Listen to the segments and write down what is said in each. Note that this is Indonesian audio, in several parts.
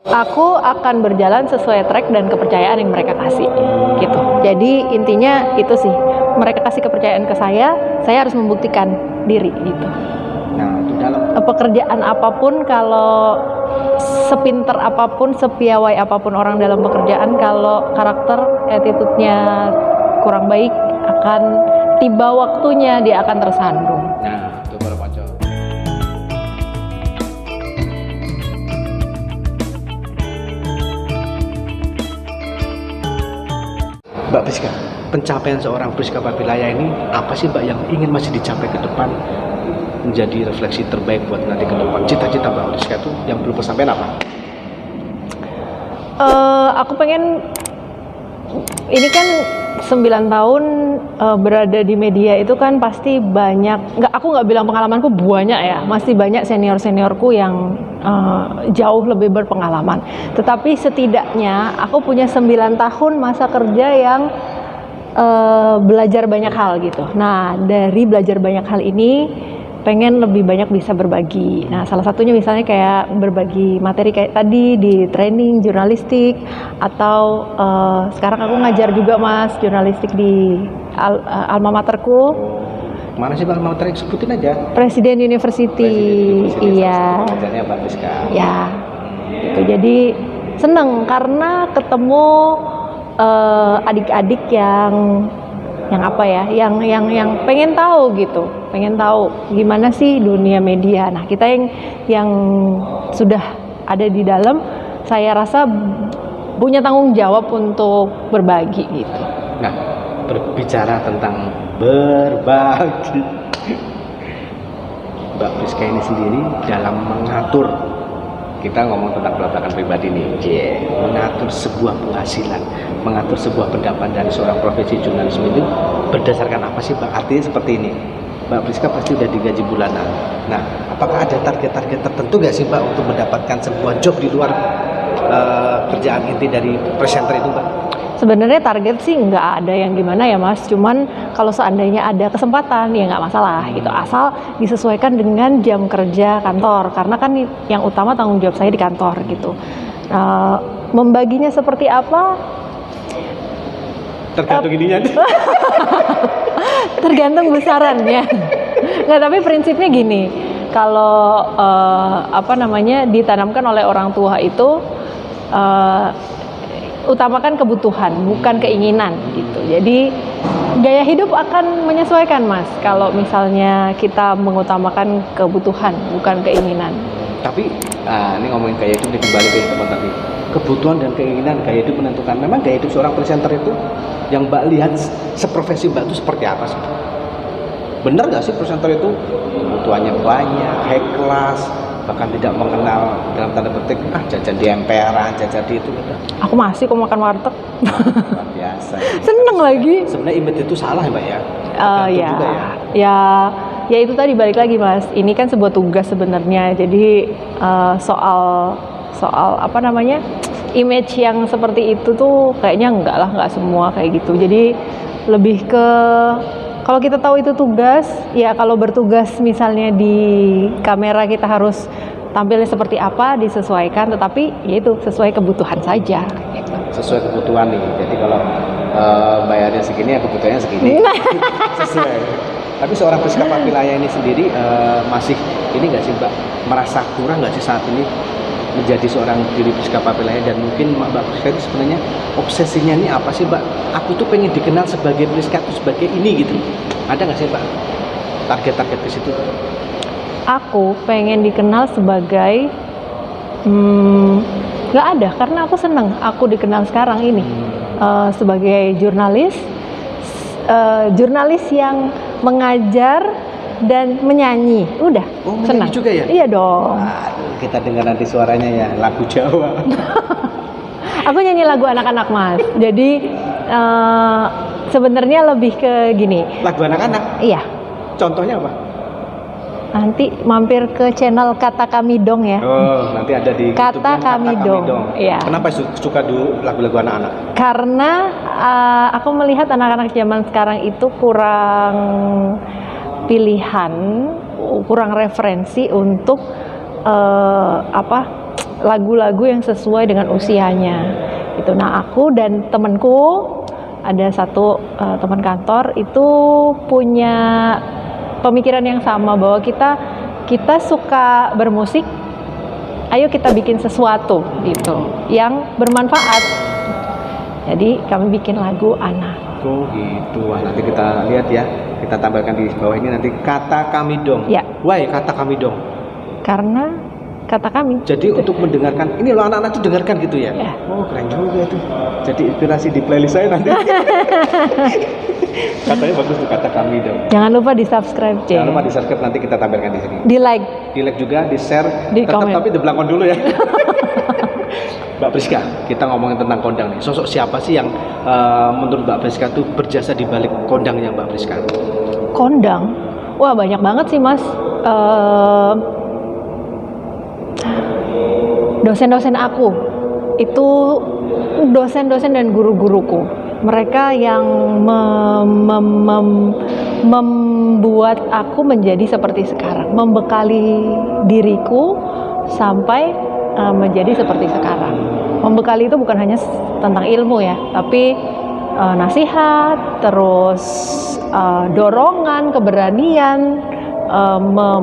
Aku akan berjalan sesuai track dan kepercayaan yang mereka kasih, gitu. Jadi intinya itu sih, mereka kasih kepercayaan ke saya harus membuktikan diri, gitu. Nah, itu dalam Pekerjaan apapun, kalau sepinter apapun, sepiawai apapun orang dalam pekerjaan, kalau karakter, attitude-nya kurang baik, akan tiba waktunya dia akan tersandung. nah, itu baru kocok. Mbak Priska, pencapaian seorang Priska Papilaya ini apa sih Mbak yang ingin masih dicapai ke depan, menjadi refleksi terbaik buat nanti ke depan? Cita-cita Mbak Priska itu yang belum tersampaikan apa? Aku pengen, ini kan 9 tahun berada di media itu kan pasti banyak, aku nggak bilang pengalamanku banyak ya, masih banyak senior-seniorku yang jauh lebih berpengalaman. Tetapi setidaknya aku punya 9 tahun masa kerja yang belajar banyak hal gitu. Nah, dari belajar banyak hal ini pengen lebih banyak bisa berbagi. Nah, salah satunya misalnya kayak berbagi materi kayak tadi di training jurnalistik, atau sekarang aku ngajar juga Mas jurnalistik di alma materku. Mana sih Mbak alma mater, sebutin aja. Presiden University. Iya. Ngajarnya Mbak Priska. Ya. Gitu. Jadi seneng karena ketemu adik-adik yang apa ya, yang pengen tahu gitu, pengen tahu gimana sih dunia media. Nah, kita yang sudah ada di dalam, saya rasa punya tanggung jawab untuk berbagi gitu. Nah, berbicara tentang berbagi, Mbak Priska ini sendiri dalam mengatur, kita ngomong tentang peletakan pribadi nih, mengatur sebuah penghasilan, mengatur sebuah pendapat dari seorang profesi jurnalisme itu berdasarkan apa sih Mbak? Artinya seperti ini, Mbak Priska pasti udah digaji bulanan. Nah, apakah ada target-target tertentu nggak sih Mbak untuk mendapatkan sebuah job di luar kerjaan inti dari presenter itu Mbak? Sebenarnya target sih nggak ada yang gimana ya Mas, cuman kalau seandainya ada kesempatan ya nggak masalah gitu, asal disesuaikan dengan jam kerja kantor, karena kan yang utama tanggung jawab saya di kantor gitu. Membaginya seperti apa? Tergantung ininya. Tergantung besarannya. Nggak, tapi prinsipnya gini, kalau ditanamkan oleh orang tua itu, utamakan kebutuhan bukan keinginan gitu. Jadi gaya hidup akan menyesuaikan Mas kalau misalnya kita mengutamakan kebutuhan bukan keinginan. Tapi ini ngomongin gaya hidup, kembali ke teman tadi, kebutuhan dan keinginan gaya hidup menentukan. Memang gaya hidup seorang presenter itu yang Mbak lihat seprofesi Mbak itu seperti apa sih? Bener nggak sih presenter itu kebutuhannya banyak, high class, bahkan tidak mengenal dalam tanda petik jajan di emperan, jajan di itu gitu. Aku masih kok makan warteg. Luar biasa. Seneng lagi. Sebenarnya image itu salah ya Mbak ya? Ya, juga ya itu tadi balik lagi Mas. Ini kan sebuah tugas sebenarnya. Jadi soal image yang seperti itu tuh kayaknya nggak semua kayak gitu. Jadi lebih ke, kalau kita tahu itu tugas, ya kalau bertugas misalnya di kamera kita harus tampilnya seperti apa, disesuaikan, tetapi yaitu sesuai kebutuhan saja. Gitu. Sesuai kebutuhan nih, jadi kalau bayarnya segini ya kebutuhannya segini. Sesuai. Tapi seorang Priska Papilaya ini sendiri masih ini nggak sih Mbak, merasa kurang nggak sih saat ini menjadi seorang diri Priska Papilaya, dan mungkin Mbak Priska itu sebenarnya obsesinya ini apa sih Mbak? Aku tuh pengen dikenal sebagai Priska tuh sebagai ini gitu. Ada nggak sih Mbak target-target ke situ? Aku pengen dikenal sebagai nggak ada, karena aku seneng aku dikenal sekarang ini sebagai jurnalis yang mengajar dan menyanyi. Udah, senang juga ya? Iya dong. Aduh, kita dengar nanti suaranya ya, lagu Jawa. Aku nyanyi lagu anak-anak Mas. Jadi sebenarnya lebih ke gini. Lagu anak-anak? Iya. Contohnya apa? Nanti mampir ke channel Kata Kami Dong ya. Oh, nanti ada di Kata Kami Dong. Iya. Kenapa suka lagu-lagu anak-anak? Karena aku melihat anak-anak zaman sekarang itu kurang pilihan, kurang referensi untuk lagu-lagu yang sesuai dengan usianya. Itu. Nah, aku dan temanku ada satu teman kantor itu punya pemikiran yang sama bahwa kita suka bermusik, ayo kita bikin sesuatu gitu yang bermanfaat. Jadi kami bikin lagu Ana. Oh gitu. Wah, nanti kita lihat ya. Kita tambahkan di bawah ini nanti kata kami dong. Ya. Why kata kami dong? Karena kata kami. Jadi untuk mendengarkan, ini loh anak-anak tuh dengarkan gitu ya? Ya. Oh keren juga itu. Jadi inspirasi di playlist saya nanti. Katanya bagus tuh kata kami dong. Jangan lupa di subscribe, C. Jangan lupa di subscribe, nanti kita tampilkan di sini. Di like. Di like juga, di share, Di tetap komen. tapi di belakang dulu ya. Mbak Priska, kita ngomongin tentang kondang nih. Sosok siapa sih yang menurut Mbak Priska tuh berjasa di balik kondangnya Mbak Priska? Kondang? Wah, banyak banget sih, Mas. Dosen-dosen aku itu dosen-dosen dan guru-guruku, mereka yang membuat aku menjadi seperti sekarang, membekali diriku sampai menjadi seperti sekarang. Membekali itu bukan hanya tentang ilmu ya, tapi nasihat, terus dorongan, keberanian,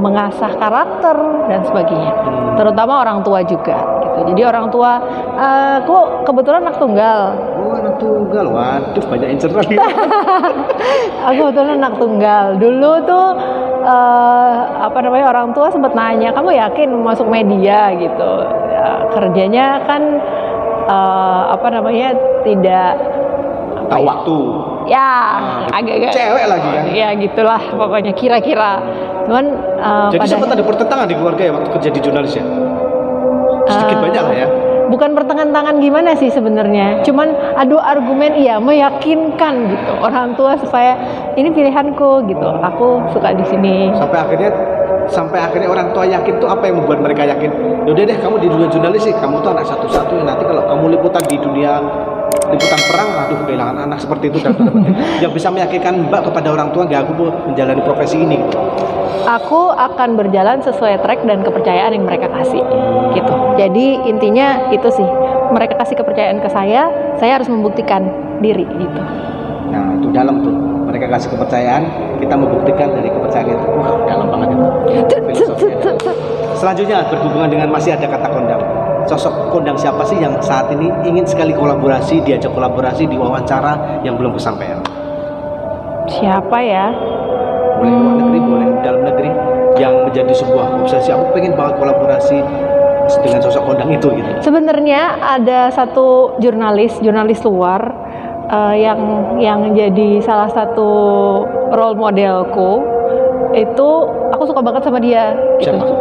mengasah karakter dan sebagainya. Terutama orang tua juga gitu. Jadi orang tua, aku kebetulan anak tunggal. Oh anak tunggal, waduh banyak inceran nih. Aku kebetulan anak tunggal. Dulu tuh orang tua sempat nanya, kamu yakin mau masuk media gitu? Kerjanya kan tidak Tahu waktu. ya agak-agak Cewek lagi ya. Ya gitulah pokoknya kira-kira. Cuman Jadi sempat ada pertentangan di keluarga ya waktu kerja di jurnalis ya? Sedikit banyak lah ya. Bukan pertentangan gimana sih sebenarnya, cuman adu argumen, iya meyakinkan gitu orang tua supaya ini pilihanku gitu, aku suka di sini. Sampai akhirnya orang tua yakin tuh apa yang membuat mereka yakin? Yaudah deh kamu di dunia jurnalis sih, kamu tuh anak satu-satunya, nanti kalau kamu liputan di dunia liputan perang, aduh kehilangan anak seperti itu dan yang bisa meyakinkan Mbak kepada orang tua, gak aku mau menjalani profesi ini. Aku akan berjalan sesuai track dan kepercayaan yang mereka kasih gitu. Jadi intinya itu sih, mereka kasih kepercayaan ke saya harus membuktikan diri gitu. Nah itu dalam tuh, mereka kasih kepercayaan, kita membuktikan dari kepercayaan itu. Wah dalam banget itu filosofinya. Selanjutnya berhubungan dengan masih ada kata kondang. Sosok kondang siapa sih yang saat ini ingin sekali kolaborasi, diajak kolaborasi, diwawancara yang belum kesampaian? Siapa ya? Boleh luar negeri, boleh dalam negeri, yang menjadi sebuah obsesi. Aku pengen banget kolaborasi dengan sosok kondang itu gitu. Sebenarnya ada satu jurnalis luar yang jadi salah satu role modelku. Itu aku suka banget sama dia. Siapa? Gitu.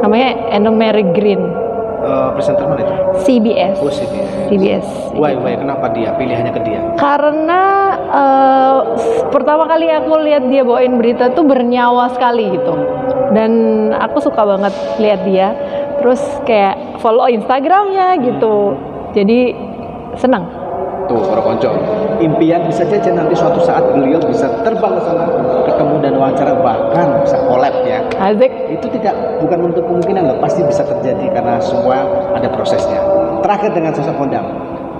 Namanya Anna Mary Green. Presenter mana itu? CBS. Oh CBS. CBS. Why kenapa dia? Pilihannya ke dia? Karena pertama kali aku lihat dia bawain berita tuh bernyawa sekali gitu, dan aku suka banget lihat dia. Terus kayak follow Instagramnya gitu, jadi senang. Tuh para konco, impian bisa saja nanti suatu saat beliau bisa terbang ke sana, ketemu dan wawancara, bahkan bisa collab ya. Asik. Itu bukan untuk kemungkinan loh, pasti bisa terjadi karena semua ada prosesnya. Terakhir dengan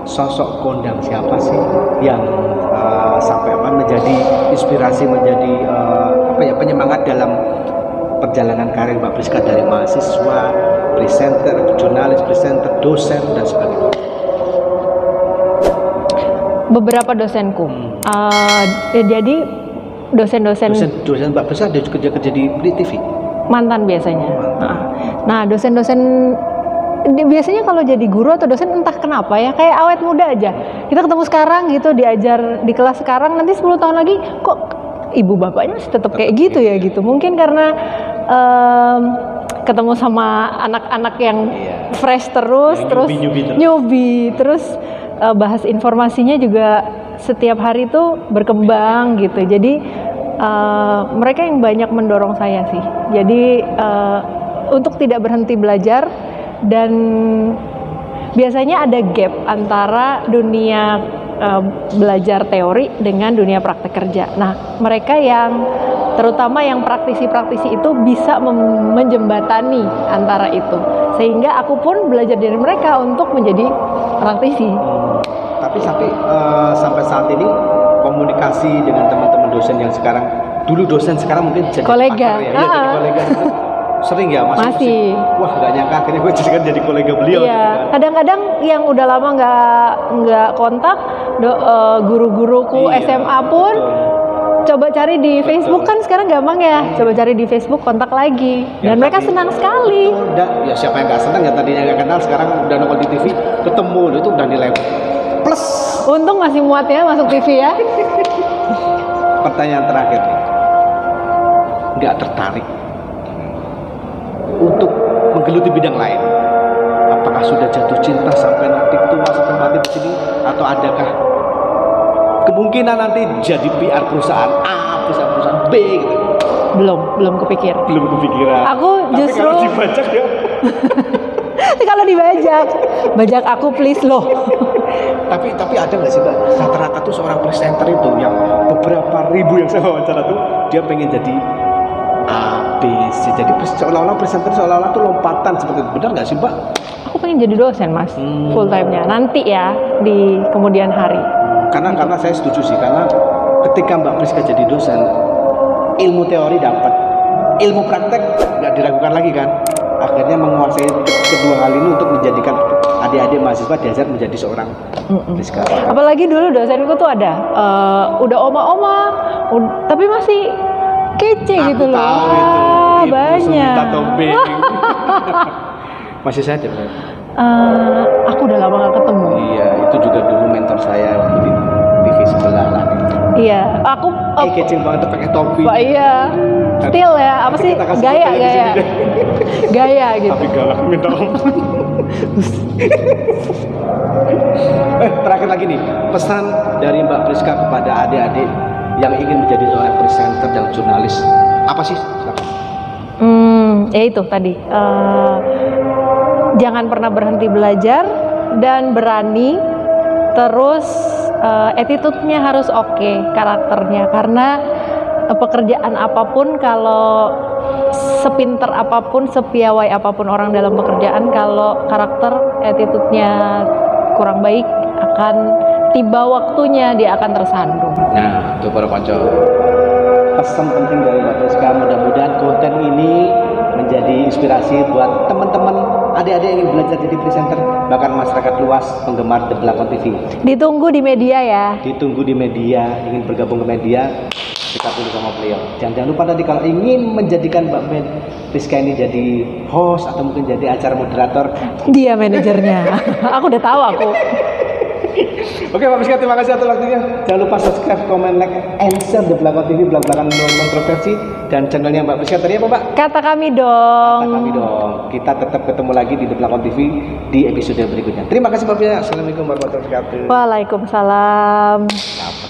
sosok kondang siapa sih yang sampai menjadi inspirasi, menjadi penyemangat dalam perjalanan karir Mbak Priska dari mahasiswa, presenter, jurnalis, presenter, dosen dan sebagainya. Beberapa dosenku, jadi dosen Mbak Priska dia juga kerja di TV. mantan biasanya. Nah, dosen-dosen biasanya kalau jadi guru atau dosen entah kenapa ya kayak awet muda aja. Kita ketemu sekarang gitu, diajar di kelas sekarang, nanti 10 tahun lagi kok ibu bapaknya masih tetap kayak gitu ya gitu. Mungkin karena ketemu sama anak-anak yang fresh terus, newbie terus bahas informasinya juga setiap hari tuh berkembang gitu. Jadi mereka yang banyak mendorong saya sih. Jadi untuk tidak berhenti belajar, dan biasanya ada gap antara dunia belajar teori dengan dunia praktek kerja. Nah, mereka yang terutama yang praktisi-praktisi itu bisa menjembatani antara itu. Sehingga aku pun belajar dari mereka untuk menjadi praktisi. Tapi sampai saat ini komunikasi dengan teman-teman dosen yang sekarang, dulu dosen sekarang mungkin jadi Kolega. pakar ya, iya, jadi kolega itu sering ya masih. Wah, gak nyangka akhirnya gue jadi kolega beliau. Iya, gitu kan. kadang-kadang yang udah lama nggak kontak, guru-guruku Iya, SMA pun betul. coba cari di Facebook, kan sekarang gampang ya, coba cari di Facebook, kontak lagi, Ya, dan mereka tapi- senang sekali. Ya siapa yang gak senang ya, tadinya gak kenal sekarang udah nongol di TV ketemu, itu udah nilai plus. Untung masih muat ya masuk TV ya. Pertanyaan terakhir nih, nggak tertarik untuk menggeluti bidang lain? Apakah sudah jatuh cinta sampai nanti tua sampai mati di sini, atau adakah kemungkinan nanti jadi PR perusahaan A, perusahaan B gitu? Belum kepikir. Belum kepikiran. Aku Tapi justru kalau dibajak ya. kalau bajak aku please loh. Tapi ada nggak sih Mbak, rata-rata tuh seorang presenter itu yang beberapa ribu yang saya wawancara tuh dia pengen jadi A, B, C, jadi seolah-olah presenter seolah-olah tuh lompatan seperti itu, benar nggak sih Mbak? Aku pengen jadi dosen mas, full time-nya nanti ya di kemudian hari. Karena saya setuju sih, karena ketika Mbak Priska jadi dosen, ilmu teori dapat, ilmu praktek nggak diragukan lagi kan. Akhirnya menguasai kedua hal ini untuk menjadikan adik-adik mahasiswa diajar menjadi seorang Priska. Apalagi dulu dosenku tuh ada udah oma-oma, tapi masih kece gitu loh. Tahu itu, Ah, Ibu banyak. Sumita Tombeng. Masih saja Mbak. Aku udah lama gak ketemu. Iya, itu juga dulu mentor saya waktu di TV sebelah lah. Iya, aku Kece banget tuh pakai topi. Pak iya, still ya, apa sih Kita kasih gaya fotonya di gaya, sini deh. gaya gitu. Tapi galak minta ampun. Terakhir lagi nih, pesan dari Mbak Priska kepada adik-adik yang ingin menjadi seorang presenter dan jurnalis, apa sih? Silakan. Ya itu tadi, jangan pernah berhenti belajar dan berani, terus attitude-nya harus oke, karakternya, karena pekerjaan apapun kalau sepinter apapun, sepiawai apapun orang dalam pekerjaan, kalau karakter, attitude-nya kurang baik, akan tiba waktunya dia akan tersandung. Nah, itu para konco. Pesan penting dari Mbak Priska, mudah-mudahan konten ini menjadi inspirasi buat teman-teman adik-adik yang ingin belajar jadi presenter, bahkan masyarakat luas penggemar The Blakon TV. Ditunggu di media ya. Ditunggu di media, ingin bergabung ke media, kita tunggu sama beliau. Jangan lupa tadi kalau ingin menjadikan Mbak Priska ini jadi host atau mungkin jadi acara moderator. Dia manajernya. Aku udah tahu aku. Oke Mbak Priska, terima kasih atas waktunya. Jangan lupa subscribe, comment, like, and share The Blakon TV, belak-belakan kontroversi, dan channelnya Mbak Priska tadi apa Mbak? Kata kami dong. Kata kami dong. Kita tetap ketemu lagi di The Blakon TV di episode berikutnya. Terima kasih Mbak Priska. Assalamualaikum warahmatullahi wabarakatuh. Waalaikumsalam. Nah,